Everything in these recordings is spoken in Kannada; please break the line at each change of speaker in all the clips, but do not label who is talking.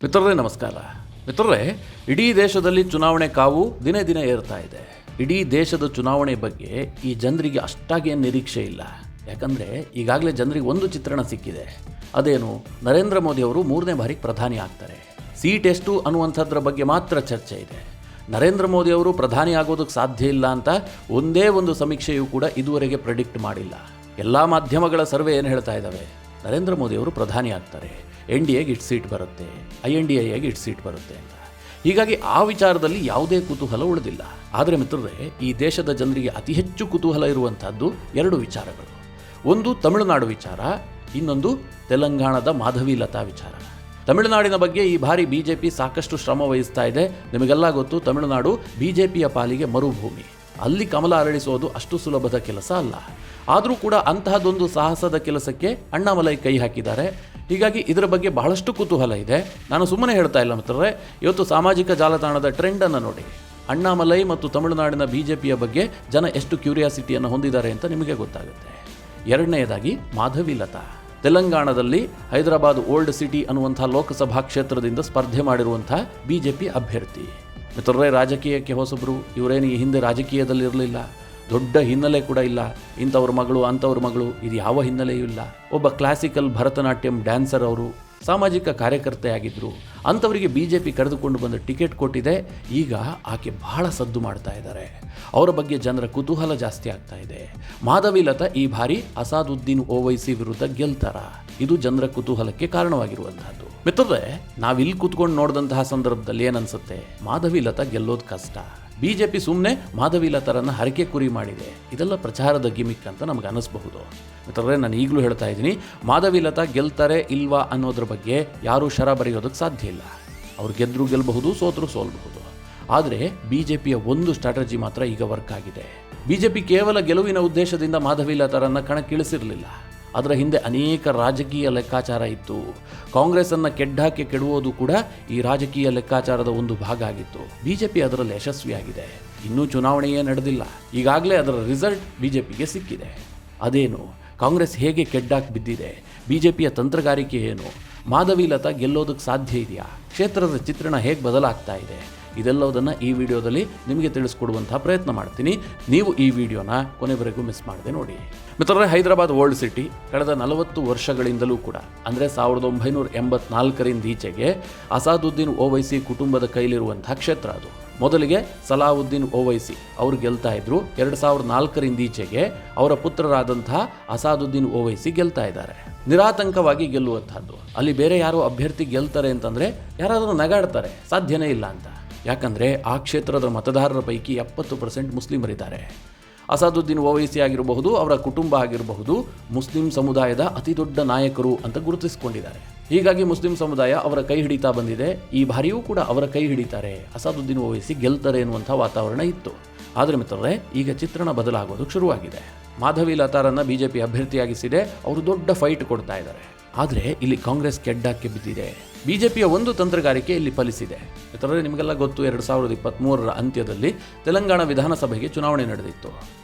ಮಿತ್ರರೇ ನಮಸ್ಕಾರ. ಮಿತ್ರರೇ, ಇಡೀ ದೇಶದಲ್ಲಿ ಚುನಾವಣೆ ಕಾವು ದಿನೇ ದಿನೇ ಏರ್ತಾ ಇದೆ. ಇಡೀ ದೇಶದ ಚುನಾವಣೆ ಬಗ್ಗೆ ಈ ಜನರಿಗೆ ಅಷ್ಟಾಗಿ ನಿರೀಕ್ಷೆ ಇಲ್ಲ. ಯಾಕಂದರೆ ಈಗಾಗಲೇ ಜನರಿಗೆ ಒಂದು ಚಿತ್ರಣ ಸಿಕ್ಕಿದೆ. ಅದೇನು, ನರೇಂದ್ರ ಮೋದಿ ಅವರು 3ನೇ ಬಾರಿಗೆ ಪ್ರಧಾನಿ ಆಗ್ತಾರೆ. ಸೀಟ್ ಎಷ್ಟು ಅನ್ನುವಂಥದ್ರ ಬಗ್ಗೆ ಮಾತ್ರ ಚರ್ಚೆ ಇದೆ. ನರೇಂದ್ರ ಮೋದಿ ಅವರು ಪ್ರಧಾನಿ ಆಗೋದಕ್ಕೆ ಸಾಧ್ಯ ಇಲ್ಲ ಅಂತ ಒಂದೇ ಒಂದು ಸಮೀಕ್ಷೆಯೂ ಕೂಡ ಇದುವರೆಗೆ ಪ್ರೆಡಿಕ್ಟ್ ಮಾಡಿಲ್ಲ. ಎಲ್ಲ ಮಾಧ್ಯಮಗಳ ಸರ್ವೆ ಏನು ಹೇಳ್ತಾ ಇದ್ದಾವೆ, ನರೇಂದ್ರ ಮೋದಿ ಅವರು ಪ್ರಧಾನಿ ಆಗ್ತಾರೆ, NDAಗೆ ಇಷ್ಟು ಸೀಟ್ ಬರುತ್ತೆ, INDAಗೆ ಇಷ್ಟು ಸೀಟ್ ಬರುತ್ತೆ ಅಂತ. ಹೀಗಾಗಿ ಆ ವಿಚಾರದಲ್ಲಿ ಯಾವುದೇ ಕುತೂಹಲ ಉಳಿದಿಲ್ಲ. ಆದರೆ ಮಿತ್ರರೇ, ಈ ದೇಶದ ಜನರಿಗೆ ಅತಿ ಹೆಚ್ಚು ಕುತೂಹಲ ಇರುವಂತಹದ್ದು ಎರಡು ವಿಚಾರಗಳು. ಒಂದು ತಮಿಳುನಾಡು ವಿಚಾರ, ಇನ್ನೊಂದು ತೆಲಂಗಾಣದ ಮಾಧವಿಲತಾ ವಿಚಾರ. ತಮಿಳುನಾಡಿನ ಬಗ್ಗೆ ಈ ಬಾರಿ BJP ಸಾಕಷ್ಟು ಶ್ರಮ ವಹಿಸ್ತಾ ಇದೆ. ನಿಮಗೆಲ್ಲ ಗೊತ್ತು, ತಮಿಳುನಾಡು BJPಯ ಪಾಲಿಗೆ ಮರುಭೂಮಿ. ಅಲ್ಲಿ ಕಮಲ ಅರಳಿಸೋದು ಅಷ್ಟು ಸುಲಭದ ಕೆಲಸ ಅಲ್ಲ. ಆದರೂ ಕೂಡ ಅಂತಹದೊಂದು ಸಾಹಸದ ಕೆಲಸಕ್ಕೆ ಅಣ್ಣಾಮಲೈ ಕೈ ಹಾಕಿದ್ದಾರೆ. ಹೀಗಾಗಿ ಇದರ ಬಗ್ಗೆ ಬಹಳಷ್ಟು ಕುತೂಹಲ ಇದೆ. ನಾನು ಸುಮ್ಮನೆ ಹೇಳ್ತಾ ಇಲ್ಲ ಮಿತ್ರರೇ, ಇವತ್ತು ಸಾಮಾಜಿಕ ಜಾಲತಾಣದ ಟ್ರೆಂಡನ್ನು ನೋಡಿ. ಅಣ್ಣಾಮಲೈ ಮತ್ತು ತಮಿಳುನಾಡಿನ BJPಯ ಬಗ್ಗೆ ಜನ ಎಷ್ಟು ಕ್ಯೂರಿಯಾಸಿಟಿಯನ್ನು ಹೊಂದಿದ್ದಾರೆ ಅಂತ ನಿಮಗೆ ಗೊತ್ತಾಗುತ್ತೆ. ಎರಡನೆಯದಾಗಿ ಮಾಧವಿಲತಾ, ತೆಲಂಗಾಣದಲ್ಲಿ ಹೈದರಾಬಾದ್ ಓಲ್ಡ್ ಸಿಟಿ ಅನ್ನುವಂಥ ಲೋಕಸಭಾ ಕ್ಷೇತ್ರದಿಂದ ಸ್ಪರ್ಧೆ ಮಾಡಿರುವಂಥ BJP ಅಭ್ಯರ್ಥಿ. ಮಿತ್ರರೇ, ರಾಜಕೀಯಕ್ಕೆ ಹೊಸಬರು, ಇವರೇನು ಈ ಹಿಂದೆ ರಾಜಕೀಯದಲ್ಲಿರಲಿಲ್ಲ, ದೊಡ್ಡ ಹಿನ್ನೆಲೆ ಕೂಡ ಇಲ್ಲ. ಇಂಥವ್ರ ಮಗಳು ಅಂಥವ್ರ ಮಗಳು ಇದು ಯಾವ ಹಿನ್ನೆಲೆಯೂ ಇಲ್ಲ. ಒಬ್ಬ ಕ್ಲಾಸಿಕಲ್ ಭರತನಾಟ್ಯಂ ಡ್ಯಾನ್ಸರ್, ಅವರು ಸಾಮಾಜಿಕ ಕಾರ್ಯಕರ್ತೆ ಆಗಿದ್ದರು. ಅಂಥವರಿಗೆ BJP ಕರೆದುಕೊಂಡು ಬಂದು ಟಿಕೆಟ್ ಕೊಟ್ಟಿದೆ. ಈಗ ಆಕೆ ಬಹಳ ಸದ್ದು ಮಾಡ್ತಾ ಇದ್ದಾರೆ. ಅವರ ಬಗ್ಗೆ ಜನರ ಕುತೂಹಲ ಜಾಸ್ತಿ ಆಗ್ತಾ ಇದೆ. ಮಾಧವಿಲತಾ ಈ ಬಾರಿ ಅಸಾದುದ್ದೀನ್ ಓವೈಸಿ ವಿರುದ್ಧ ಗೆಲ್ತಾರ? ಇದು ಜನರ ಕುತೂಹಲಕ್ಕೆ ಕಾರಣವಾಗಿರುವಂತಹದ್ದು. ಮಿತ್ರರೇ, ನಾವಿಲ್ಲಿ ಕೂತ್ಕೊಂಡು ನೋಡಿದಂತಹ ಸಂದರ್ಭದಲ್ಲಿ ಏನನ್ಸುತ್ತೆ, ಮಾಧವಿಲತಾ ಗೆಲ್ಲೋದು ಕಷ್ಟ. BJP ಸುಮ್ಮನೆ ಮಾಧವಿಲತಾರನ್ನು ಹರಕೆ ಕುರಿ ಮಾಡಿದೆ. ಇದೆಲ್ಲ ಪ್ರಚಾರದ ಗಿಮಿಕ್ ಅಂತ ನಮ್ಗೆ ಅನ್ನಿಸ್ಬಹುದು. ಮಿತ್ರರೇ, ನಾನು ಈಗಲೂ ಹೇಳ್ತಾ ಇದ್ದೀನಿ, ಮಾಧವಿಲತಾ ಗೆಲ್ತಾರೆ ಇಲ್ವಾ ಅನ್ನೋದ್ರ ಬಗ್ಗೆ ಯಾರೂ ಶರ ಬರೆಯೋದಕ್ಕೆ ಸಾಧ್ಯ ಇಲ್ಲ. ಅವ್ರು ಗೆದ್ದರೂ ಗೆಲ್ಲಬಹುದು, ಸೋತರೂ ಸೋಲ್ಬಹುದು. ಆದರೆ BJPಯ ಒಂದು ಸ್ಟ್ರಾಟಜಿ ಮಾತ್ರ ಈಗ ವರ್ಕ್ ಆಗಿದೆ. BJP ಕೇವಲ ಗೆಲುವಿನ ಉದ್ದೇಶದಿಂದ ಮಾಧವಿಲತಾರನ್ನು ಕಣಕ್ಕಿಳಿಸಿರಲಿಲ್ಲ. ಅದರ ಹಿಂದೆ ಅನೇಕ ರಾಜಕೀಯ ಲೆಕ್ಕಾಚಾರ ಇತ್ತು. ಕಾಂಗ್ರೆಸ್ಸನ್ನು ಕೆಡ್ಡಾಕೆ ಕೆಡುವುದು ಕೂಡ ಈ ರಾಜಕೀಯ ಲೆಕ್ಕಾಚಾರದ ಒಂದು ಭಾಗ ಆಗಿತ್ತು. BJP ಅದರಲ್ಲಿ ಯಶಸ್ವಿಯಾಗಿದೆ. ಇನ್ನೂ ಚುನಾವಣೆಯೇ ನಡೆದಿಲ್ಲ, ಈಗಾಗಲೇ ಅದರ ರಿಸಲ್ಟ್ BJPಗೆ ಸಿಕ್ಕಿದೆ. ಅದೇನು, ಕಾಂಗ್ರೆಸ್ ಹೇಗೆ ಕೆಡ್ಡಾಕೆ ಬಿದ್ದಿದೆ, BJPಯ ತಂತ್ರಗಾರಿಕೆ ಏನು, ಮಾಧವಿಲತಾ ಗೆಲ್ಲೋದಕ್ಕೆ ಸಾಧ್ಯ ಇದೆಯಾ, ಕ್ಷೇತ್ರದ ಚಿತ್ರಣ ಹೇಗೆ ಬದಲಾಗ್ತಾ ಇದೆ, ಇದೆಲ್ಲದನ್ನು ಈ ವಿಡಿಯೋದಲ್ಲಿ ನಿಮಗೆ ತಿಳಿಸ್ಕೊಡುವಂತಹ ಪ್ರಯತ್ನ ಮಾಡ್ತೀನಿ. ನೀವು ಈ ವಿಡಿಯೋನ ಕೊನೆವರೆಗೂ ಮಿಸ್ ಮಾಡದೆ ನೋಡಿ. ಮಿತ್ರರೇ, ಹೈದರಾಬಾದ್ ಓಲ್ಡ್ ಸಿಟಿ ಕಳೆದ 40 ವರ್ಷಗಳಿಂದಲೂ ಕೂಡ, ಅಂದರೆ 1984ರಿಂದ ಈಚೆಗೆ ಅಸಾದುದ್ದೀನ್ ಓವೈಸಿ ಕುಟುಂಬದ ಕೈಲಿರುವಂತಹ ಕ್ಷೇತ್ರ ಅದು. ಮೊದಲಿಗೆ ಸಲಾವುದ್ದೀನ್ ಓವೈಸಿ ಅವರು ಗೆಲ್ತಾ ಇದ್ರು. 2004ರಿಂದ ಈಚೆಗೆ ಅವರ ಪುತ್ರರಾದಂತಹ ಅಸಾದುದ್ದೀನ್ ಓವೈಸಿ ಗೆಲ್ತಾ ಇದ್ದಾರೆ. ನಿರಾತಂಕವಾಗಿ ಗೆಲ್ಲುವಂತಹದ್ದು. ಅಲ್ಲಿ ಬೇರೆ ಯಾರೋ ಅಭ್ಯರ್ಥಿ ಗೆಲ್ತಾರೆ ಅಂತಂದರೆ ಯಾರಾದರೂ ನಗಾಡ್ತಾರೆ, ಸಾಧ್ಯನೇ ಇಲ್ಲ ಅಂತ. ಯಾಕಂದರೆ ಆ ಕ್ಷೇತ್ರದ ಮತದಾರರ ಪೈಕಿ 70% ಮುಸ್ಲಿಮರಿದ್ದಾರೆ. ಅಸಾದುದ್ದೀನ್ ಓವೈಸಿ ಆಗಿರಬಹುದು, ಅವರ ಕುಟುಂಬ ಆಗಿರಬಹುದು, ಮುಸ್ಲಿಂ ಸಮುದಾಯದ ಅತಿ ದೊಡ್ಡ ನಾಯಕರು ಅಂತ ಗುರುತಿಸಿಕೊಂಡಿದ್ದಾರೆ. ಹೀಗಾಗಿ ಮುಸ್ಲಿಂ ಸಮುದಾಯ ಅವರ ಕೈ ಹಿಡಿತಾ ಬಂದಿದೆ. ಈ ಬಾರಿಯೂ ಕೂಡ ಅವರ ಕೈ ಹಿಡಿತಾರೆ, ಅಸಾದುದ್ದೀನ್ ಓವೈಸಿ ಗೆಲ್ತಾರೆ ಎನ್ನುವಂಥ ವಾತಾವರಣ ಇತ್ತು. ಆದರೆ ಮಿತ್ರರೇ, ಈಗ ಚಿತ್ರಣ ಬದಲಾಗೋದಕ್ಕೆ ಶುರುವಾಗಿದೆ. ಮಾಧವಿಲತಾರನ್ನು BJP ಅಭ್ಯರ್ಥಿಯಾಗಿಸಿದೆ. ಅವರು ದೊಡ್ಡ ಫೈಟ್ ಕೊಡ್ತಾ ಇದ್ದಾರೆ. ಆದರೆ ಇಲ್ಲಿ ಕಾಂಗ್ರೆಸ್ ಕೆಡ್ಡಾಕ್ಕೆ ಬಿದ್ದಿದೆ. BJPಯ ಒಂದು ತಂತ್ರಗಾರಿಕೆ ಇಲ್ಲಿ ಫಲಿಸಿದೆ. ಮಿತ್ರರೇ, ನಿಮಗೆಲ್ಲ ಗೊತ್ತು, 2023ರ ಅಂತ್ಯದಲ್ಲಿ ತೆಲಂಗಾಣ ವಿಧಾನಸಭೆಗೆ ಚುನಾವಣೆ ನಡೆದಿತ್ತು.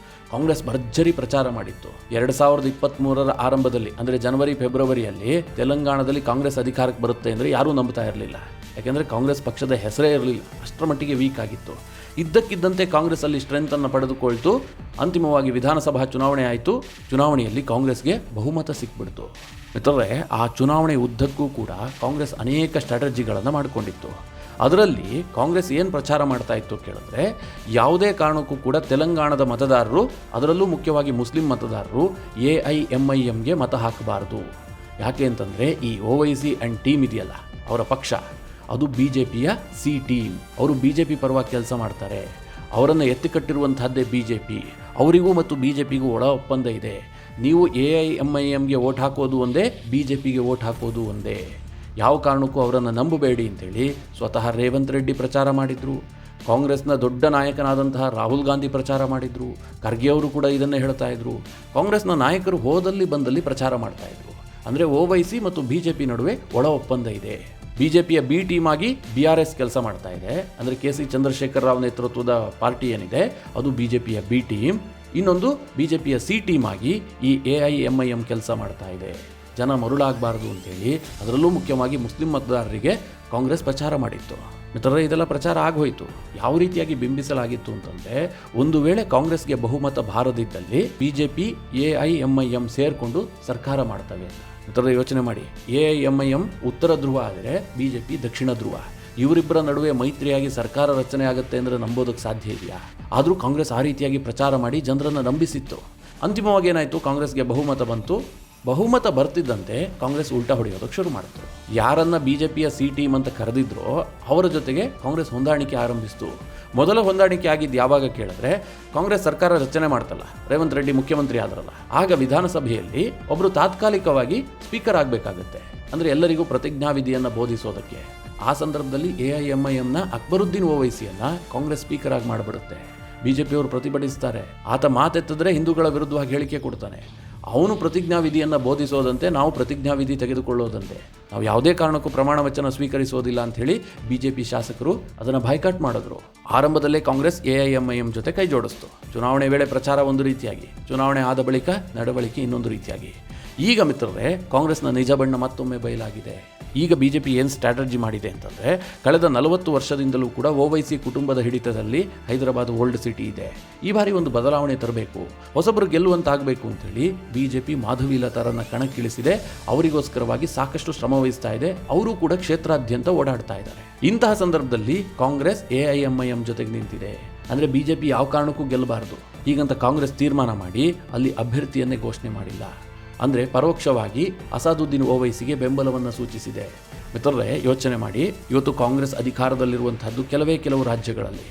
ಕಾಂಗ್ರೆಸ್ ಭರ್ಜರಿ ಪ್ರಚಾರ ಮಾಡಿತ್ತು. 2023ರ ಆರಂಭದಲ್ಲಿ, ಅಂದರೆ ಜನವರಿ ಫೆಬ್ರವರಿಯಲ್ಲಿ ತೆಲಂಗಾಣದಲ್ಲಿ ಕಾಂಗ್ರೆಸ್ ಅಧಿಕಾರಕ್ಕೆ ಬರುತ್ತೆ ಅಂದರೆ ಯಾರೂ ನಂಬ್ತಾ ಇರಲಿಲ್ಲ. ಯಾಕೆಂದರೆ ಕಾಂಗ್ರೆಸ್ ಪಕ್ಷದ ಹೆಸರೇ ಇರಲಿಲ್ಲ, ಅಷ್ಟರ ಮಟ್ಟಿಗೆ ವೀಕ್ ಆಗಿತ್ತು. ಇದ್ದಕ್ಕಿದ್ದಂತೆ ಕಾಂಗ್ರೆಸ್ ಅಲ್ಲಿ ಸ್ಟ್ರೆಂತನ್ನು ಪಡೆದುಕೊಳ್ತು. ಅಂತಿಮವಾಗಿ ವಿಧಾನಸಭಾ ಚುನಾವಣೆ ಆಯಿತು. ಚುನಾವಣೆಯಲ್ಲಿ ಕಾಂಗ್ರೆಸ್ಗೆ ಬಹುಮತ ಸಿಕ್ಬಿಡ್ತು. ಮಿತ್ರರೇ, ಆ ಚುನಾವಣೆ ಉದ್ದಕ್ಕೂ ಕೂಡ ಕಾಂಗ್ರೆಸ್ ಅನೇಕ ಸ್ಟ್ರಾಟಜಿಗಳನ್ನು ಮಾಡಿಕೊಂಡಿತ್ತು. ಅದರಲ್ಲಿ ಕಾಂಗ್ರೆಸ್ ಏನು ಪ್ರಚಾರ ಮಾಡ್ತಾ ಇತ್ತು ಕೇಳಿದ್ರೆ, ಯಾವುದೇ ಕಾರಣಕ್ಕೂ ಕೂಡ ತೆಲಂಗಾಣದ ಮತದಾರರು, ಅದರಲ್ಲೂ ಮುಖ್ಯವಾಗಿ ಮುಸ್ಲಿಂ ಮತದಾರರು, AIMIMಗೆ ಮತ ಹಾಕಬಾರ್ದು. ಯಾಕೆ ಅಂತಂದರೆ, ಈ ಓವೈಸಿ ಆ್ಯಂಡ್ ಟೀಮ್ ಇದೆಯಲ್ಲ, ಅವರ ಪಕ್ಷ, ಅದು BJPಯ C ಟೀಮ್. ಅವರು BJP ಪರವಾಗಿ ಕೆಲಸ ಮಾಡ್ತಾರೆ. ಅವರನ್ನು ಎತ್ತಿಕಟ್ಟಿರುವಂತಹದ್ದೇ BJP. ಅವರಿಗೂ ಮತ್ತು BJPಗೂ ಒಳ ಒಪ್ಪಂದ ಇದೆ. ನೀವು AIMIMಗೆ ವೋಟ್ ಹಾಕೋದು ಒಂದೇ, BJPಗೆ ವೋಟ್ ಹಾಕೋದು ಒಂದೇ. ಯಾವ ಕಾರಣಕ್ಕೂ ಅವರನ್ನು ನಂಬಬೇಡಿ ಅಂತೇಳಿ ಸ್ವತಃ ರೇವಂತ್ ರೆಡ್ಡಿ ಪ್ರಚಾರ ಮಾಡಿದರು. ಕಾಂಗ್ರೆಸ್ನ ದೊಡ್ಡ ನಾಯಕನಾದಂತಹ ರಾಹುಲ್ ಗಾಂಧಿ ಪ್ರಚಾರ ಮಾಡಿದರು. ಖರ್ಗೆ ಅವರು ಕೂಡ ಇದನ್ನೇ ಹೇಳ್ತಾ ಇದ್ರು. ಕಾಂಗ್ರೆಸ್ನ ನಾಯಕರು ಹೋದಲ್ಲಿ ಬಂದಲ್ಲಿ ಪ್ರಚಾರ ಮಾಡ್ತಾ ಇದ್ರು. ಅಂದರೆ ಓವೈಸಿ ಮತ್ತು BJP ನಡುವೆ ಒಳ ಒಪ್ಪಂದ ಇದೆ. BJPಯ B ಟೀಮ್ ಆಗಿ BRS ಕೆಲಸ ಮಾಡ್ತಾ ಇದೆ. ಅಂದರೆ KC ಚಂದ್ರಶೇಖರ್ ರಾವ್ ನೇತೃತ್ವದ ಪಾರ್ಟಿ ಏನಿದೆ ಅದು BJPಯ B ಟೀಮ್. ಇನ್ನೊಂದು BJPಯ C ಟೀಮ್ ಆಗಿ ಈ AIMIM ಕೆಲಸ ಮಾಡ್ತಾ ಇದೆ. ಜನ ಮರುಳಾಗಬಾರ್ದು ಅಂತೇಳಿ ಅದರಲ್ಲೂ ಮುಖ್ಯವಾಗಿ ಮುಸ್ಲಿಂ ಮತದಾರರಿಗೆ ಕಾಂಗ್ರೆಸ್ ಪ್ರಚಾರ ಮಾಡಿತ್ತು. ಮಿತ್ರರೇ, ಇದೆಲ್ಲ ಪ್ರಚಾರ ಆಗೋಯ್ತು. ಯಾವ ರೀತಿಯಾಗಿ ಬಿಂಬಿಸಲಾಗಿತ್ತು ಅಂತಂದರೆ, ಒಂದು ವೇಳೆ ಕಾಂಗ್ರೆಸ್ಗೆ ಬಹುಮತ ಬಾರದಿದ್ದಲ್ಲಿ BJP AIMIM ಸೇರಿಕೊಂಡು ಸರ್ಕಾರ ಮಾಡ್ತವೆ. ಮಿತ್ರರೇ, ಯೋಚನೆ ಮಾಡಿ, AIMIM ಉತ್ತರ ಧ್ರುವ ಆದರೆ BJP ದಕ್ಷಿಣ ಧ್ರುವ. ಇವರಿಬ್ಬರ ನಡುವೆ ಮೈತ್ರಿಯಾಗಿ ಸರ್ಕಾರ ರಚನೆ ಆಗುತ್ತೆ ಅಂದರೆ ನಂಬೋದಕ್ಕೆ ಸಾಧ್ಯ ಇದೆಯಾ? ಆದರೂ ಕಾಂಗ್ರೆಸ್ ಆ ರೀತಿಯಾಗಿ ಪ್ರಚಾರ ಮಾಡಿ ಜನರನ್ನು ನಂಬಿಸಿತ್ತು. ಅಂತಿಮವಾಗಿ ಏನಾಯಿತು? ಕಾಂಗ್ರೆಸ್ಗೆ ಬಹುಮತ ಬಂತು. ಬಹುಮತ ಬರ್ತಿದ್ದಂತೆ ಕಾಂಗ್ರೆಸ್ ಉಲ್ಟಾ ಹೊಡೆಯೋದಕ್ಕೆ ಶುರು ಮಾಡಿತು. ಯಾರನ್ನ BJPಯ C ಟೀಮ್ ಅಂತ ಕರೆದಿದ್ರೋ ಅವರ ಜೊತೆಗೆ ಕಾಂಗ್ರೆಸ್ ಹೊಂದಾಣಿಕೆ ಆರಂಭಿಸಿತು. ಮೊದಲ ಹೊಂದಾಣಿಕೆ ಆಗಿದ್ದು ಯಾವಾಗ ಕೇಳಿದ್ರೆ, ಕಾಂಗ್ರೆಸ್ ಸರ್ಕಾರ ರಚನೆ ಮಾಡ್ತಲ್ಲ, ರೇವಂತ್ ರೆಡ್ಡಿ ಮುಖ್ಯಮಂತ್ರಿ ಆದ್ರಲ್ಲ, ಆಗ ವಿಧಾನಸಭೆಯಲ್ಲಿ ಒಬ್ಬರು ತಾತ್ಕಾಲಿಕವಾಗಿ ಸ್ಪೀಕರ್ ಆಗಬೇಕಾಗತ್ತೆ. ಅಂದರೆ ಎಲ್ಲರಿಗೂ ಪ್ರತಿಜ್ಞಾವಿಧಿಯನ್ನು ಬೋಧಿಸೋದಕ್ಕೆ. ಆ ಸಂದರ್ಭದಲ್ಲಿ AIMIMನ ಅಕ್ಬರುದ್ದೀನ್ ಓವೈಸಿಯನ್ನು ಕಾಂಗ್ರೆಸ್ ಸ್ಪೀಕರ್ ಆಗಿ ಮಾಡಿಬಿಡುತ್ತೆ. BJPಯವರು ಪ್ರತಿಭಟಿಸ್ತಾರೆ. ಆತ ಮಾತೆತ್ತಿದ್ರೆ ಹಿಂದೂಗಳ ವಿರುದ್ಧವಾಗಿ ಹೇಳಿಕೆ ಕೊಡ್ತಾನೆ. ಅವನು ಪ್ರತಿಜ್ಞಾವಿಧಿಯನ್ನು ಬೋಧಿಸೋದಂತೆ, ನಾವು ಪ್ರತಿಜ್ಞಾವಿಧಿ ತೆಗೆದುಕೊಳ್ಳೋದಂತೆ, ನಾವು ಯಾವುದೇ ಕಾರಣಕ್ಕೂ ಪ್ರಮಾಣ ವಚನ ಸ್ವೀಕರಿಸೋದಿಲ್ಲ ಅಂಥೇಳಿ BJP ಶಾಸಕರು ಅದನ್ನು ಬಾಯ್ಕಾಟ್ ಮಾಡಿದ್ರು. ಆರಂಭದಲ್ಲೇ ಕಾಂಗ್ರೆಸ್ AIMIM ಜೊತೆ ಕೈ ಜೋಡಿಸ್ತು. ಚುನಾವಣೆ ವೇಳೆ ಪ್ರಚಾರ ಒಂದು ರೀತಿಯಾಗಿ, ಚುನಾವಣೆ ಆದ ಬಳಿಕ ನಡವಳಿಕೆ ಇನ್ನೊಂದು ರೀತಿಯಾಗಿ. ಈಗ ಮಿತ್ರರೇ, ಕಾಂಗ್ರೆಸ್ನ ನಿಜ ಬಣ್ಣ ಮತ್ತೊಮ್ಮೆ ಬಯಲಾಗಿದೆ. ಈಗ BJP ಏನು ಸ್ಟ್ರಾಟಜಿ ಮಾಡಿದೆ ಅಂತಂದರೆ, ಕಳೆದ 40 ವರ್ಷದಿಂದಲೂ ಕೂಡ ಓವೈಸಿ ಕುಟುಂಬದ ಹಿಡಿತದಲ್ಲಿ ಹೈದರಾಬಾದ್ ಓಲ್ಡ್ ಸಿಟಿ ಇದೆ. ಈ ಬಾರಿ ಒಂದು ಬದಲಾವಣೆ ತರಬೇಕು, ಹೊಸಬರು ಗೆಲ್ಲುವಂತಾಗಬೇಕು ಅಂತೇಳಿ BJP ಮಾಧವಿ ಲತಾರನ್ನ ಕಣಕ್ಕಿಳಿಸಿದೆ. ಅವರಿಗೋಸ್ಕರವಾಗಿ ಸಾಕಷ್ಟು ಶ್ರಮ ವಹಿಸ್ತಾ ಇದೆ. ಅವರು ಕೂಡ ಕ್ಷೇತ್ರಾದ್ಯಂತ ಓಡಾಡ್ತಾ ಇದ್ದಾರೆ. ಇಂತಹ ಸಂದರ್ಭದಲ್ಲಿ ಕಾಂಗ್ರೆಸ್ AIMIM ಜೊತೆಗೆ ನಿಂತಿದೆ. ಅಂದರೆ BJP ಯಾವ ಕಾರಣಕ್ಕೂ ಗೆಲ್ಲಬಾರದು ಹೀಗಂತ ಕಾಂಗ್ರೆಸ್ ತೀರ್ಮಾನ ಮಾಡಿ ಅಲ್ಲಿ ಅಭ್ಯರ್ಥಿಯನ್ನೇ ಘೋಷಣೆ ಮಾಡಿಲ್ಲ. ಅಂದರೆ ಪರೋಕ್ಷವಾಗಿ ಅಸಾದುದ್ದೀನ್ ಓವೈಸಿಗೆ ಬೆಂಬಲವನ್ನು ಸೂಚಿಸಿದೆ. ಮಿತ್ರರೇ, ಯೋಚನೆ ಮಾಡಿ, ಇವತ್ತು ಕಾಂಗ್ರೆಸ್ ಅಧಿಕಾರದಲ್ಲಿರುವಂತಹದ್ದು ಕೆಲವು ರಾಜ್ಯಗಳಲ್ಲಿ.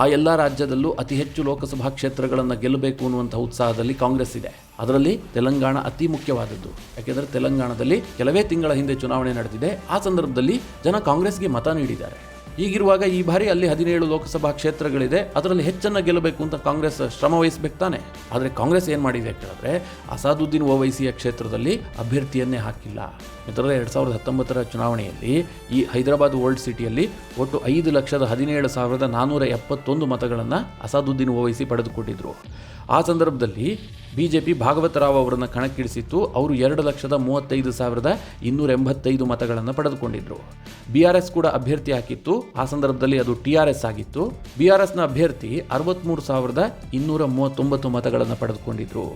ಆ ಎಲ್ಲ ರಾಜ್ಯದಲ್ಲೂ ಅತಿ ಹೆಚ್ಚು ಲೋಕಸಭಾ ಕ್ಷೇತ್ರಗಳನ್ನು ಗೆಲ್ಲಬೇಕು ಅನ್ನುವಂಥ ಉತ್ಸಾಹದಲ್ಲಿ ಕಾಂಗ್ರೆಸ್ ಇದೆ. ಅದರಲ್ಲಿ ತೆಲಂಗಾಣ ಅತಿ ಮುಖ್ಯವಾದದ್ದು. ಯಾಕೆಂದರೆ ತೆಲಂಗಾಣದಲ್ಲಿ ಕೆಲವೇ ತಿಂಗಳ ಹಿಂದೆ ಚುನಾವಣೆ ನಡೆದಿದೆ. ಆ ಸಂದರ್ಭದಲ್ಲಿ ಜನ ಕಾಂಗ್ರೆಸ್ಗೆ ಮತ ನೀಡಿದ್ದಾರೆ. ಹೀಗಿರುವಾಗ ಈ ಬಾರಿ ಅಲ್ಲಿ 17 ಲೋಕಸಭಾ ಕ್ಷೇತ್ರಗಳಿದೆ. ಅದರಲ್ಲಿ ಹೆಚ್ಚನ್ನು ಗೆಲ್ಲಬೇಕು ಅಂತ ಕಾಂಗ್ರೆಸ್ ಶ್ರಮ ವಹಿಸಬೇಕು ತಾನೆ. ಆದರೆ ಕಾಂಗ್ರೆಸ್ ಏನು ಮಾಡಿದೆ ಕೇಳಿದ್ರೆ, ಅಸಾದುದ್ದೀನ್ ಓವೈಸಿಯ ಕ್ಷೇತ್ರದಲ್ಲಿ ಅಭ್ಯರ್ಥಿಯನ್ನೇ ಹಾಕಿಲ್ಲ. ಮಿತ್ರರೇ, 2019 ಚುನಾವಣೆಯಲ್ಲಿ ಈ ಹೈದರಾಬಾದ್ ಓಲ್ಡ್ ಸಿಟಿಯಲ್ಲಿ ಒಟ್ಟು 5,17,471 ಮತಗಳನ್ನು ಅಸಾದುದ್ದೀನ್ ಓವೈಸಿ ಪಡೆದುಕೊಂಡಿದ್ರು. ಆ ಸಂದರ್ಭದಲ್ಲಿ BJP ಭಾಗವತರಾವ್ ಅವರನ್ನು ಕಣಕ್ಕಿಳಿಸಿತ್ತು. ಅವರು 2,35,285 ಮತಗಳನ್ನು ಪಡೆದುಕೊಂಡಿದ್ದರು. BRS ಕೂಡ ಅಭ್ಯರ್ಥಿ ಹಾಕಿತ್ತು. ಆ ಸಂದರ್ಭದಲ್ಲಿ ಅದು TRS ಆಗಿತ್ತು. BRSನ ಅಭ್ಯರ್ಥಿ 63,239 ಮತಗಳನ್ನು ಪಡೆದುಕೊಂಡಿದ್ದರು.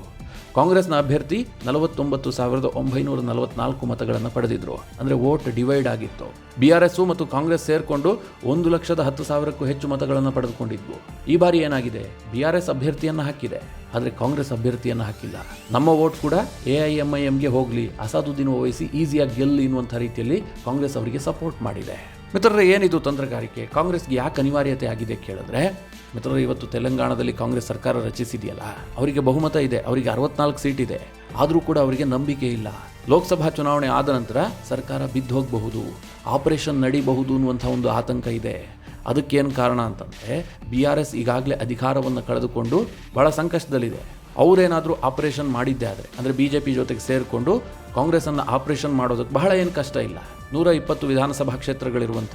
ಕಾಂಗ್ರೆಸ್ನ ಅಭ್ಯರ್ಥಿ 49,944 ಮತಗಳನ್ನು ಪಡೆದಿದ್ರು. ಅಂದರೆ ವೋಟ್ ಡಿವೈಡ್ ಆಗಿತ್ತು. BRS ಮತ್ತು ಕಾಂಗ್ರೆಸ್ ಸೇರಿಕೊಂಡು 1,10,000ಕ್ಕೂ ಹೆಚ್ಚು ಮತಗಳನ್ನು ಪಡೆದುಕೊಂಡಿದ್ವು. ಈ ಬಾರಿ ಏನಾಗಿದೆ? BRS ಅಭ್ಯರ್ಥಿಯನ್ನು ಹಾಕಿದೆ, ಆದರೆ ಕಾಂಗ್ರೆಸ್ ಅಭ್ಯರ್ಥಿಯನ್ನು ಹಾಕಿಲ್ಲ. ನಮ್ಮ ವೋಟ್ ಕೂಡ AIMIMಗೆ ಹೋಗಲಿ, ಅಸಾದುದ್ದೀನ್ ಓವೈಸಿ ಈಸಿಯಾಗಿ ಗೆಲ್ಲಿ ಎನ್ನುವಂಥ ರೀತಿಯಲ್ಲಿ ಕಾಂಗ್ರೆಸ್ ಅವರಿಗೆ ಸಪೋರ್ಟ್ ಮಾಡಿದೆ. ಮಿತ್ರರೇ, ಏನಿದು ತಂತ್ರಗಾರಿಕೆ? ಕಾಂಗ್ರೆಸ್ಗೆ ಯಾಕೆ ಅನಿವಾರ್ಯತೆ ಆಗಿದೆ ಕೇಳಿದ್ರೆ, ಮಿತ್ರರೇ, ಇವತ್ತು ತೆಲಂಗಾಣದಲ್ಲಿ ಕಾಂಗ್ರೆಸ್ ಸರ್ಕಾರ ರಚಿಸಿದೆಯಲ್ಲ, ಅವರಿಗೆ ಬಹುಮತ ಇದೆ, ಅವರಿಗೆ 64 ಸೀಟ್ ಇದೆ. ಆದರೂ ಕೂಡ ಅವರಿಗೆ ನಂಬಿಕೆ ಇಲ್ಲ. ಲೋಕಸಭಾ ಚುನಾವಣೆ ಆದ ನಂತರ ಸರ್ಕಾರ ಬಿದ್ದು ಹೋಗಬಹುದು, ಆಪರೇಷನ್ ನಡೀಬಹುದು ಅನ್ನುವಂಥ ಒಂದು ಆತಂಕ ಇದೆ. ಅದಕ್ಕೇನು ಕಾರಣ ಅಂತಂದರೆ, BRS ಈಗಾಗಲೇ ಅಧಿಕಾರವನ್ನು ಕಳೆದುಕೊಂಡು ಭಾಳ ಸಂಕಷ್ಟದಲ್ಲಿದೆ. ಅವರೇನಾದರೂ ಆಪರೇಷನ್ ಮಾಡಿದ್ದೇ ಆದರೆ, ಅಂದರೆ BJP ಜೊತೆಗೆ ಸೇರಿಕೊಂಡು ಕಾಂಗ್ರೆಸ್ಸನ್ನು ಆಪರೇಷನ್ ಮಾಡೋದಕ್ಕೆ ಬಹಳ ಏನು ಕಷ್ಟ ಇಲ್ಲ. 120 ವಿಧಾನಸಭಾ ಕ್ಷೇತ್ರಗಳಿರುವಂಥ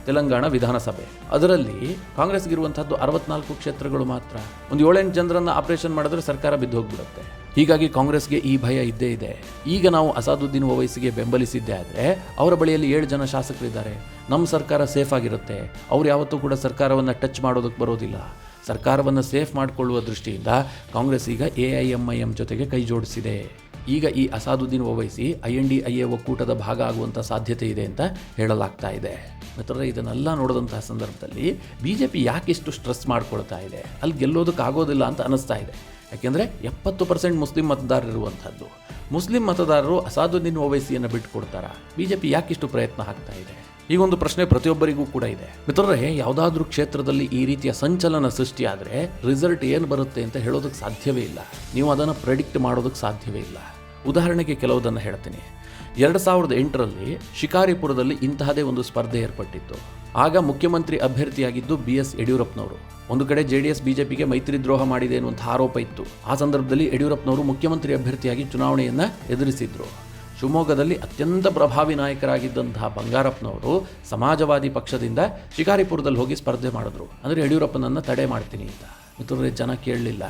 ತೆಲಂಗಾಣ ವಿಧಾನಸಭೆ, ಅದರಲ್ಲಿ ಕಾಂಗ್ರೆಸ್ಗಿರುವಂಥದ್ದು 64 ಕ್ಷೇತ್ರಗಳು ಮಾತ್ರ. ಒಂದು 7-8 ಜನರನ್ನು ಆಪರೇಷನ್ ಮಾಡಿದ್ರೆ ಸರ್ಕಾರ ಬಿದ್ದು ಹೋಗ್ಬಿಡುತ್ತೆ. ಹೀಗಾಗಿ ಕಾಂಗ್ರೆಸ್ಗೆ ಈ ಭಯ ಇದ್ದೇ ಇದೆ. ಈಗ ನಾವು ಅಸಾದುದ್ದೀನ್ ಓವೈಸಿಗೆ ಬೆಂಬಲಿಸಿದ್ದೇ ಆದರೆ ಅವರ ಬಳಿಯಲ್ಲಿ 7 ಜನ ಶಾಸಕರಿದ್ದಾರೆ. ನಮ್ಮ ಸರ್ಕಾರ ಸೇಫ್ ಆಗಿರುತ್ತೆ. ಅವ್ರು ಯಾವತ್ತೂ ಕೂಡ ಸರ್ಕಾರವನ್ನು ಟಚ್ ಮಾಡೋದಕ್ಕೆ ಬರೋದಿಲ್ಲ. ಸರ್ಕಾರವನ್ನು ಸೇಫ್ ಮಾಡಿಕೊಳ್ಳುವ ದೃಷ್ಟಿಯಿಂದ ಕಾಂಗ್ರೆಸ್ ಈಗ AIMIM ಜೊತೆಗೆ ಕೈ ಜೋಡಿಸಿದೆ. ಈಗ ಈ ಅಸಾದುದ್ದೀನ್ ಓವೈಸಿ INDIA ಒಕ್ಕೂಟದ ಭಾಗ ಆಗುವಂಥ ಸಾಧ್ಯತೆ ಇದೆ ಅಂತ ಹೇಳಲಾಗ್ತಾ ಇದೆ. ಮಿತ್ರರೇ, ಇದನ್ನೆಲ್ಲ ನೋಡಿದಂತಹ ಸಂದರ್ಭದಲ್ಲಿ BJP ಯಾಕಿಷ್ಟು ಸ್ಟ್ರೆಸ್ ಮಾಡ್ಕೊಳ್ತಾ ಇದೆ? ಅಲ್ಲಿ ಗೆಲ್ಲೋದಕ್ಕಾಗೋದಿಲ್ಲ ಅಂತ ಅನ್ನಿಸ್ತಾ ಇದೆ. ಯಾಕೆಂದರೆ 70% ಮುಸ್ಲಿಂ ಮತದಾರರಿರುವಂಥದ್ದು. ಮುಸ್ಲಿಂ ಮತದಾರರು ಅಸಾದುದ್ದೀನ್ ಓವೈಸಿಯನ್ನು ಬಿಟ್ಟುಕೊಡ್ತಾರಾ? BJP ಯಾಕಿಷ್ಟು ಪ್ರಯತ್ನ ಆಗ್ತಾ ಇದೆ? ಈಗೊಂದು ಪ್ರಶ್ನೆ ಪ್ರತಿಯೊಬ್ಬರಿಗೂ ಕೂಡ ಇದೆ. ಮಿತ್ರರೇ, ಯಾವುದಾದ್ರೂ ಕ್ಷೇತ್ರದಲ್ಲಿ ಈ ರೀತಿಯ ಸಂಚಲನ ಸೃಷ್ಟಿಯಾದರೆ ರಿಸಲ್ಟ್ ಏನು ಬರುತ್ತೆ ಅಂತ ಹೇಳೋದಕ್ಕೆ ಸಾಧ್ಯವೇ ಇಲ್ಲ. ನೀವು ಅದನ್ನು ಪ್ರೆಡಿಕ್ಟ್ ಮಾಡೋದಕ್ಕೆ ಸಾಧ್ಯವೇ ಇಲ್ಲ. ಉದಾಹರಣೆಗೆ ಕೆಲವುದನ್ನು ಹೇಳ್ತೀನಿ. 2008ರಲ್ಲಿ ಶಿಕಾರಿಪುರದಲ್ಲಿ ಇಂತಹದೇ ಒಂದು ಸ್ಪರ್ಧೆ ಏರ್ಪಟ್ಟಿತ್ತು. ಆಗ ಮುಖ್ಯಮಂತ್ರಿ ಅಭ್ಯರ್ಥಿಯಾಗಿದ್ದು BS ಯಡಿಯೂರಪ್ಪನವರು. ಒಂದು ಕಡೆ JDS BJPಗೆ ಮೈತ್ರಿ ದ್ರೋಹ ಮಾಡಿದೆ ಎನ್ನುವಂಥ ಆರೋಪ ಇತ್ತು. ಆ ಸಂದರ್ಭದಲ್ಲಿ ಯಡಿಯೂರಪ್ಪನವರು ಮುಖ್ಯಮಂತ್ರಿ ಅಭ್ಯರ್ಥಿಯಾಗಿ ಚುನಾವಣೆಯನ್ನು ಎದುರಿಸಿದ್ರು. ಶಿವಮೊಗ್ಗದಲ್ಲಿ ಅತ್ಯಂತ ಪ್ರಭಾವಿ ನಾಯಕರಾಗಿದ್ದಂತಹ ಬಂಗಾರಪ್ಪನವರು ಸಮಾಜವಾದಿ ಪಕ್ಷದಿಂದ ಶಿಕಾರಿಪುರದಲ್ಲಿ ಹೋಗಿ ಸ್ಪರ್ಧೆ ಮಾಡಿದ್ರು. ಅಂದರೆ ಯಡಿಯೂರಪ್ಪನನ್ನು ತಡೆ ಮಾಡ್ತೀನಿ ಅಂತ. ಮಿತ್ರರೇ, ಜನ ಕೇಳಲಿಲ್ಲ.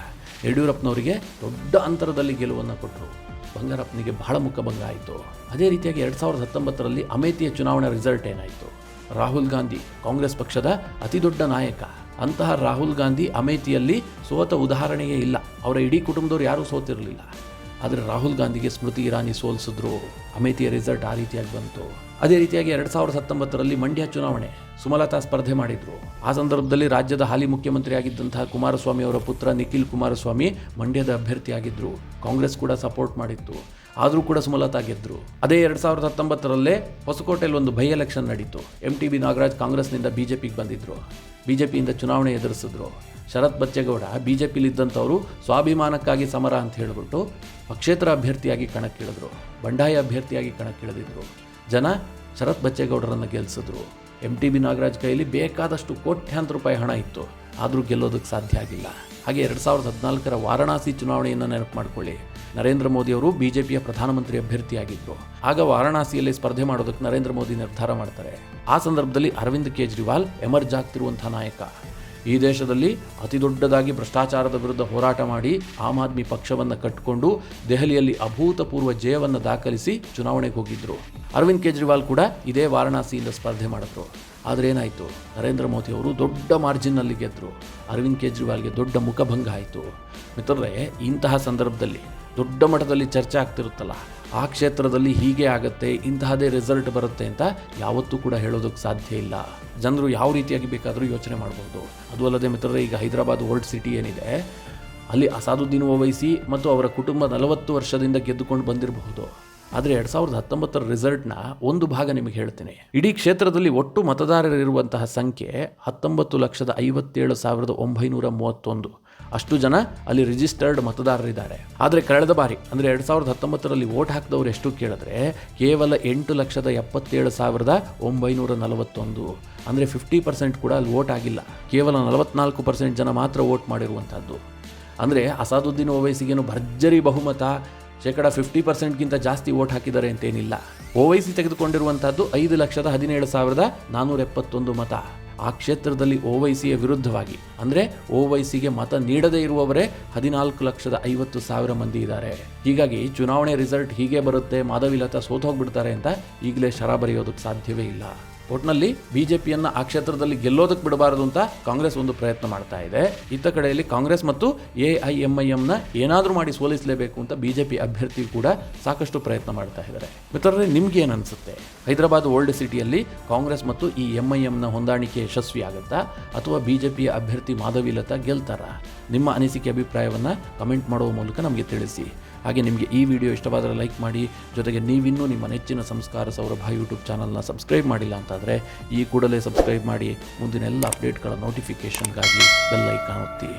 ಯಡಿಯೂರಪ್ಪನವರಿಗೆ ದೊಡ್ಡ ಅಂತರದಲ್ಲಿ ಗೆಲುವನ್ನು ಕೊಟ್ಟರು. ಬಂಗಾರಪ್ಪನಿಗೆ ಬಹಳ ಮುಖಭಂಗ ಆಯಿತು. ಅದೇ ರೀತಿಯಾಗಿ 2019ರಲ್ಲಿ ಅಮೇಥಿಯ ಚುನಾವಣಾ ರಿಸಲ್ಟ್ ಏನಾಯಿತು? ರಾಹುಲ್ ಗಾಂಧಿ ಕಾಂಗ್ರೆಸ್ ಪಕ್ಷದ ಅತಿ ದೊಡ್ಡ ನಾಯಕ, ಅಂತಹ ರಾಹುಲ್ ಗಾಂಧಿ ಅಮೇಥಿಯಲ್ಲಿ ಸೋತ ಉದಾಹರಣೆಯೇ ಇಲ್ಲ. ಅವರ ಇಡೀ ಕುಟುಂಬದವ್ರು ಯಾರೂ ಸೋತಿರಲಿಲ್ಲ. ಆದರೆ ರಾಹುಲ್ ಗಾಂಧಿಗೆ ಸ್ಮೃತಿ ಇರಾನಿ ಸೋಲಿಸಿದ್ರು. ಅಮೇಥಿಯ ರಿಸಲ್ಟ್ ಆ ರೀತಿಯಾಗಿ ಬಂತು. ಅದೇ ರೀತಿಯಾಗಿ 2019ರಲ್ಲಿ ಮಂಡ್ಯ ಚುನಾವಣೆ ಸುಮಲತಾ ಸ್ಪರ್ಧೆ ಮಾಡಿದ್ರು. ಆ ಸಂದರ್ಭದಲ್ಲಿ ರಾಜ್ಯದ ಹಾಲಿ ಮುಖ್ಯಮಂತ್ರಿ ಆಗಿದ್ದಂತಹ ಕುಮಾರಸ್ವಾಮಿ ಅವರ ಪುತ್ರ ನಿಖಿಲ್ ಕುಮಾರಸ್ವಾಮಿ ಮಂಡ್ಯದ ಅಭ್ಯರ್ಥಿಯಾಗಿದ್ದರು. ಕಾಂಗ್ರೆಸ್ ಕೂಡ ಸಪೋರ್ಟ್ ಮಾಡಿತ್ತು. ಆದರೂ ಕೂಡ ಸುಮಲತಾ ಗೆದ್ದರು. ಅದೇ 2019ರಲ್ಲೇ ಹೊಸಕೋಟೆಯಲ್ಲಿ ಒಂದು ಬೈ ಎಲೆಕ್ಷನ್ ನಡೀತು. MTB ನಾಗರಾಜ್ ಕಾಂಗ್ರೆಸ್ನಿಂದ BJPಗೆ ಬಂದಿದ್ದರು. BJPಯಿಂದ ಚುನಾವಣೆ ಎದುರಿಸಿದ್ರು. ಶರತ್ ಬಚ್ಚೇಗೌಡ BJPಲಿದ್ದಂಥವರು ಸ್ವಾಭಿಮಾನಕ್ಕಾಗಿ ಸಮರ ಅಂತ ಹೇಳಿಬಿಟ್ಟು ಪಕ್ಷೇತರ ಅಭ್ಯರ್ಥಿಯಾಗಿ ಕಣಕ್ಕಿಳಿದ್ರು. ಬಂಡಾಯ ಅಭ್ಯರ್ಥಿಯಾಗಿ ಕಣಕ್ಕಿಳಿದಿದ್ರು. ಜನ ಶರತ್ ಬಚ್ಚೇಗೌಡರನ್ನು ಗೆಲ್ಲಿಸಿದ್ರು. MTB ನಾಗರಾಜ್ ಕೈಯಲ್ಲಿ ಬೇಕಾದಷ್ಟು ಕೋಟ್ಯಾಂತರ ರೂಪಾಯಿ ಹಣ ಇತ್ತು. ಆದರೂ ಗೆಲ್ಲೋದಕ್ಕೆ ಸಾಧ್ಯ ಆಗಿಲ್ಲ. ಹಾಗೆ 2014ರ ವಾರಣಾಸಿ ಚುನಾವಣೆಯನ್ನು ನೆನಪು ಮಾಡಿಕೊಳ್ಳಿ. ನರೇಂದ್ರ ಮೋದಿಯವರು BJPಯ ಪ್ರಧಾನಮಂತ್ರಿ ಅಭ್ಯರ್ಥಿಯಾಗಿದ್ದರು. ಆಗ ವಾರಣಾಸಿಯಲ್ಲಿ ಸ್ಪರ್ಧೆ ಮಾಡೋದಕ್ಕೆ ನರೇಂದ್ರ ಮೋದಿ ನಿರ್ಧಾರ ಮಾಡ್ತಾರೆ. ಆ ಸಂದರ್ಭದಲ್ಲಿ ಅರವಿಂದ್ ಕೇಜ್ರಿವಾಲ್ ಎಮರ್ಜ್ ಆಗ್ತಿರುವಂಥ ನಾಯಕ. ಈ ದೇಶದಲ್ಲಿ ಅತಿ ದೊಡ್ಡದಾಗಿ ಭ್ರಷ್ಟಾಚಾರದ ವಿರುದ್ಧ ಹೋರಾಟ ಮಾಡಿ ಆಮ್ ಆದ್ಮಿ ಪಕ್ಷವನ್ನು ಕಟ್ಟಿಕೊಂಡು ದೆಹಲಿಯಲ್ಲಿ ಅಭೂತಪೂರ್ವ ಜಯವನ್ನು ದಾಖಲಿಸಿ ಚುನಾವಣೆಗೆ ಹೋಗಿದ್ದರು. ಅರವಿಂದ್ ಕೇಜ್ರಿವಾಲ್ ಕೂಡ ಇದೇ ವಾರಣಾಸಿಯಿಂದ ಸ್ಪರ್ಧೆ ಮಾಡಿದ್ರು. ಆದರೆ ಏನಾಯಿತು? ನರೇಂದ್ರ ಮೋದಿ ಅವರು ದೊಡ್ಡ ಮಾರ್ಜಿನ್ನಲ್ಲಿ ಗೆದ್ದರು. ಅರವಿಂದ್ ಕೇಜ್ರಿವಾಲ್ಗೆ ದೊಡ್ಡ ಮುಖಭಂಗ ಆಯಿತು. ಮಿತ್ರರೇ, ಇಂತಹ ಸಂದರ್ಭದಲ್ಲಿ ದೊಡ್ಡ ಮಟ್ಟದಲ್ಲಿ ಚರ್ಚೆ ಆಗ್ತಿರುತ್ತಲ್ಲ, ಆ ಕ್ಷೇತ್ರದಲ್ಲಿ ಹೀಗೆ ಆಗುತ್ತೆ, ಇಂತಹದೇ ರಿಸಲ್ಟ್ ಬರುತ್ತೆ ಅಂತ ಯಾವತ್ತೂ ಕೂಡ ಹೇಳೋದಕ್ಕೆ ಸಾಧ್ಯ ಇಲ್ಲ. ಜನರು ಯಾವ ರೀತಿಯಾಗಿ ಬೇಕಾದರೂ ಯೋಚನೆ ಮಾಡ್ಬೋದು. ಅದು ಅಲ್ಲದೆ ಮಿತ್ರರೇ, ಈಗ ಹೈದರಾಬಾದ್ ಓಲ್ಡ್ ಸಿಟಿ ಏನಿದೆ, ಅಲ್ಲಿ ಅಸಾದುದ್ದೀನ್ ಓವೈಸಿ ಮತ್ತು ಅವರ ಕುಟುಂಬ 40 ವರ್ಷದಿಂದ ಗೆದ್ದುಕೊಂಡು ಬಂದಿರಬಹುದು. ಆದರೆ 2019ರ ರಿಸಲ್ಟ್ನ ಒಂದು ಭಾಗ ನಿಮಗೆ ಹೇಳ್ತೇನೆ. ಇಡೀ ಕ್ಷೇತ್ರದಲ್ಲಿ ಒಟ್ಟು ಮತದಾರರಿರುವಂತಹ ಸಂಖ್ಯೆ 19,57,931. ಅಷ್ಟು ಜನ ಅಲ್ಲಿ ರಿಜಿಸ್ಟರ್ಡ್ ಮತದಾರರಿದ್ದಾರೆ. ಆದರೆ ಕಳೆದ ಬಾರಿ ಅಂದರೆ 2019ರಲ್ಲಿ ವೋಟ್ ಹಾಕಿದವರು ಎಷ್ಟು ಕೇಳಿದ್ರೆ ಕೇವಲ 8,77,941. ಅಂದರೆ 50% ಕೂಡ ಅಲ್ಲಿ ವೋಟ್ ಆಗಿಲ್ಲ. ಕೇವಲ 44% ಜನ ಮಾತ್ರ ವೋಟ್ ಮಾಡಿರುವಂಥದ್ದು. ಅಂದರೆ ಅಸಾದುದ್ದೀನ್ ಓವೈಸಿಗೇನು ಭರ್ಜರಿ ಬಹುಮತ, 50%ಗಿಂತ ಜಾಸ್ತಿ ವೋಟ್ ಹಾಕಿದ್ದಾರೆ ಅಂತೇನಿಲ್ಲ. ಓವೈಸಿ ತೆಗೆದುಕೊಂಡಿರುವಂಥದ್ದು 5,17,471 ಮತ. ಆ ಕ್ಷೇತ್ರದಲ್ಲಿ ಓವೈಸಿಯ ವಿರುದ್ಧವಾಗಿ ಅಂದರೆ ಓವೈಸಿಗೆ ಮತ ನೀಡದೇ ಇರುವವರೇ 14,50,000 ಮಂದಿ ಇದ್ದಾರೆ. ಹೀಗಾಗಿ ಚುನಾವಣೆ ರಿಸಲ್ಟ್ ಹೀಗೆ ಬರುತ್ತೆ, ಮಾಧವಿಲತಾ ಸೋತೋಗ್ಬಿಡ್ತಾರೆ ಅಂತ ಈಗಲೇ ಶರ ಬರೆಯೋದಕ್ಕೆ ಸಾಧ್ಯವೇ ಇಲ್ಲ. ಒಟ್ಟಿನಲ್ಲಿ BJPಯನ್ನು ಆ ಕ್ಷೇತ್ರದಲ್ಲಿ ಗೆಲ್ಲೋದಕ್ಕೆ ಬಿಡಬಾರದು ಅಂತ ಕಾಂಗ್ರೆಸ್ ಒಂದು ಪ್ರಯತ್ನ ಮಾಡ್ತಾ ಇದೆ. ಇತ್ತ ಕಡೆಯಲ್ಲಿ ಕಾಂಗ್ರೆಸ್ ಮತ್ತು AIMIMನ ಏನಾದರೂ ಮಾಡಿ ಸೋಲಿಸಲೇಬೇಕು ಅಂತ BJP ಅಭ್ಯರ್ಥಿ ಕೂಡ ಸಾಕಷ್ಟು ಪ್ರಯತ್ನ ಮಾಡ್ತಾ ಇದ್ದಾರೆ. ಮಿತ್ರರೇ, ನಿಮ್ಗೆ ಏನು ಅನಿಸುತ್ತೆ? ಹೈದರಾಬಾದ್ ಓಲ್ಡ್ ಸಿಟಿಯಲ್ಲಿ ಕಾಂಗ್ರೆಸ್ ಮತ್ತು ಈ MIMನ ಹೊಂದಾಣಿಕೆ ಯಶಸ್ವಿ ಆಗುತ್ತಾ ಅಥವಾ BJPಯ ಅಭ್ಯರ್ಥಿ ಮಾಧವಿಲತಾ ಗೆಲ್ತಾರಾ? ನಿಮ್ಮ ಅನಿಸಿಕೆ ಅಭಿಪ್ರಾಯವನ್ನು ಕಮೆಂಟ್ ಮಾಡುವ ಮೂಲಕ ನಮಗೆ ತಿಳಿಸಿ. ಹಾಗೆ ನಿಮಗೆ ಈ ವಿಡಿಯೋ ಇಷ್ಟವಾದರೆ ಲೈಕ್ ಮಾಡಿ. ಜೊತೆಗೆ ನೀವಿನ್ನೂ ನಿಮ್ಮ ನೆಚ್ಚಿನ ಸಂಸ್ಕಾರ ಸೌರಭ ಯೂಟ್ಯೂಬ್ ಚಾನಲ್ನ ಸಬ್ಸ್ಕ್ರೈಬ್ ಮಾಡಿಲ್ಲ ಅಂತಾದರೆ ಈ ಕೂಡಲೇ ಸಬ್ಸ್ಕ್ರೈಬ್ ಮಾಡಿ. ಮುಂದಿನ ಎಲ್ಲ ಅಪ್ಡೇಟ್ಗಳ ನೋಟಿಫಿಕೇಷನ್ಗಾಗಿ ಬೆಲ್ ಐಕಾನ್ ಒತ್ತಿ.